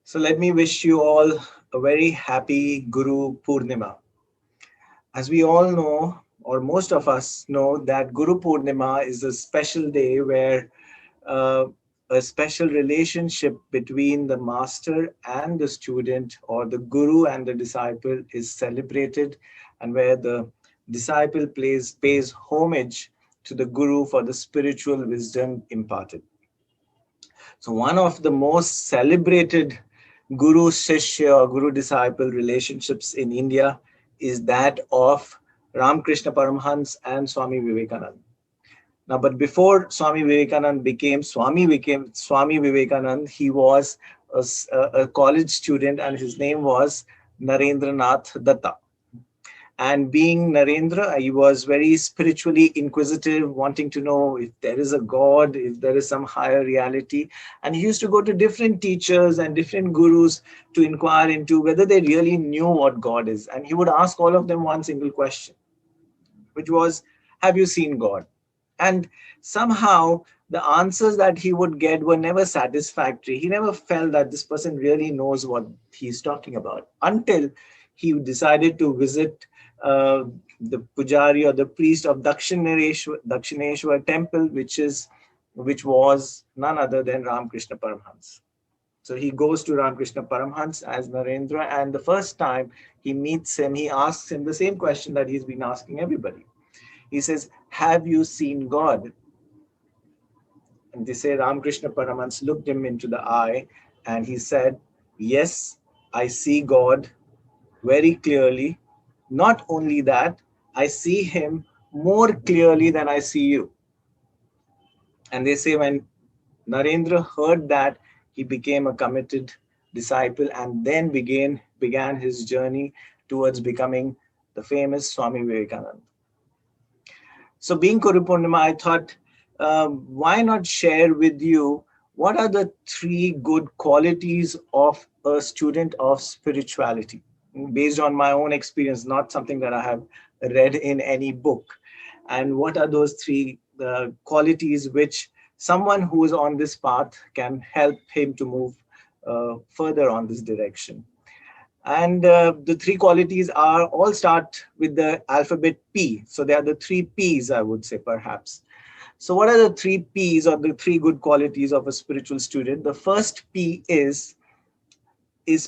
So let me wish you all a very happy Guru Purnima. As we all know, or most of us know, that Guru Purnima is a special day where uh, a special relationship between the master and the student, or the guru and the disciple, is celebrated, and where the disciple pays homage to the guru for the spiritual wisdom imparted. So one of the most celebrated guru shishya or guru disciple relationships in India is that of Ramakrishna Paramhans and Swami Vivekananda. Now, but before Swami Vivekanand, he was a college student, and his name was Narendranath Datta. And being Narendra, he was very spiritually inquisitive, wanting to know if there is a God, if there is some higher reality. And he used to go to different teachers and different gurus to inquire into whether they really knew what God is. And he would ask all of them one single question, which was, have you seen God? And somehow the answers that he would get were never satisfactory. He never felt that this person really knows what he's talking about until he decided to visit uh, the pujari or the priest of Dakshineshwar temple, which was none other than Ramakrishna Paramhans. So he goes to Ramakrishna Paramhans as Narendra, and the first time he meets him, he asks him the same question that he's been asking everybody. He says, have you seen God? And they say Ramakrishna Paramhans looked him into the eye and he said, yes, I see God very clearly. Not only that, I see him more clearly than I see you. And they say when Narendra heard that, he became a committed disciple and then began his journey towards becoming the famous Swami Vivekananda. So being Guru Purnima, I thought, why not share with you what are the three good qualities of a student of spirituality, based on my own experience, not something that I have read in any book. And what are those three qualities which someone who is on this path can help him to move further on this direction. And the three qualities are all start with the alphabet P. So they are the three P's, I would say, perhaps. So what are the three P's or the three good qualities of a spiritual student? The first P is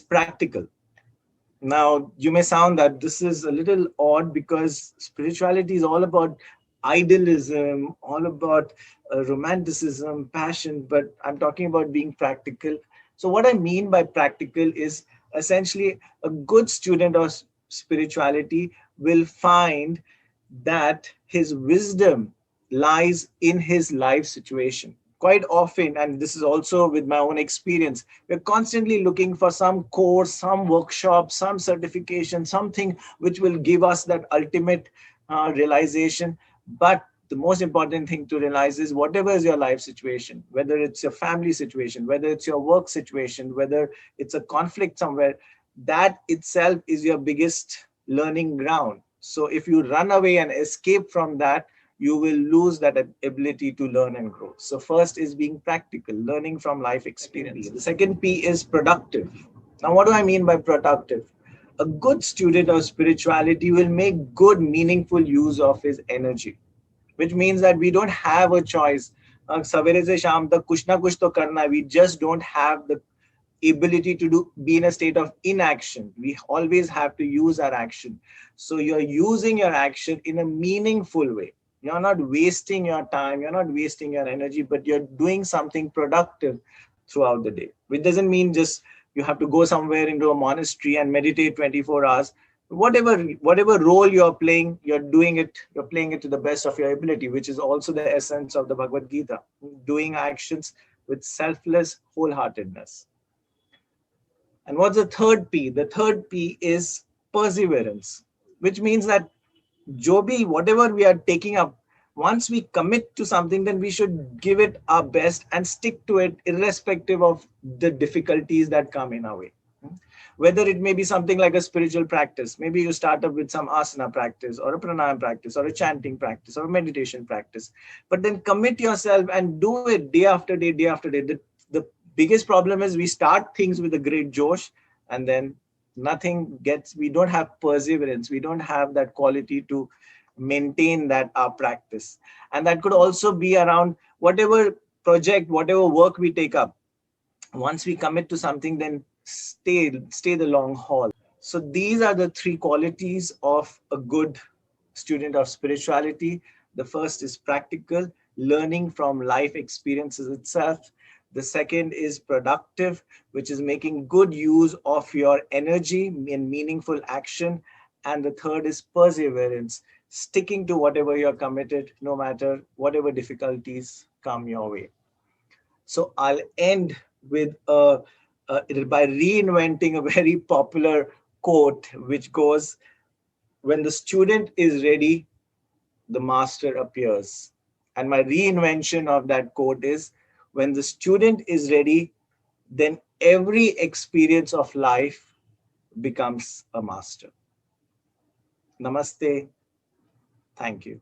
practical. Now, you may sound that this is a little odd because spirituality is all about idealism, all about romanticism, passion, but I'm talking about being practical. So what I mean by practical is essentially a good student of spirituality will find that his wisdom lies in his life situation. Quite often, and this is also with my own experience, we're constantly looking for some course, some workshop, some certification, something which will give us that ultimate realization. But the most important thing to realize is whatever is your life situation, whether it's your family situation, whether it's your work situation, whether it's a conflict somewhere, that itself is your biggest learning ground. So if you run away and escape from that, you will lose that ability to learn and grow. So first is being practical, learning from life experience. The second P is productive. Now, what do I mean by productive? A good student of spirituality will make good, meaningful use of his energy, which means that we don't have a choice. Savere se sham tak kuch na kuch to karna hai. We just don't have the ability to be in a state of inaction. We always have to use our action. So you're using your action in a meaningful way. You're not wasting your time, you're not wasting your energy, but you're doing something productive throughout the day. Which doesn't mean just you have to go somewhere into a monastery and meditate 24 hours. Whatever role you're playing, you're playing it to the best of your ability, which is also the essence of the Bhagavad Gita. Doing actions with selfless wholeheartedness. And what's the third P? The third P is perseverance, which means that whatever we are taking up, once we commit to something, then we should give it our best and stick to it, irrespective of the difficulties that come in our way. Whether it may be something like a spiritual practice, maybe you start up with some asana practice or a pranayama practice or a chanting practice or a meditation practice, but then commit yourself and do it day after day, day after day. The biggest problem is we start things with a great josh, and then nothing gets, we don't have perseverance, we don't have that quality to maintain that our practice. And that could also be around whatever project, whatever work we take up. Once we commit to something, then stay the long haul. So these are the three qualities of a good student of spirituality. The first is practical, learning from life experiences itself. The second is productive, which is making good use of your energy in meaningful action. And the third is perseverance, sticking to whatever you're committed, no matter whatever difficulties come your way. So I'll end with by reinventing a very popular quote, which goes, "When the student is ready, the master appears." And my reinvention of that quote is, "When the student is ready, then every experience of life becomes a master." Namaste. Thank you.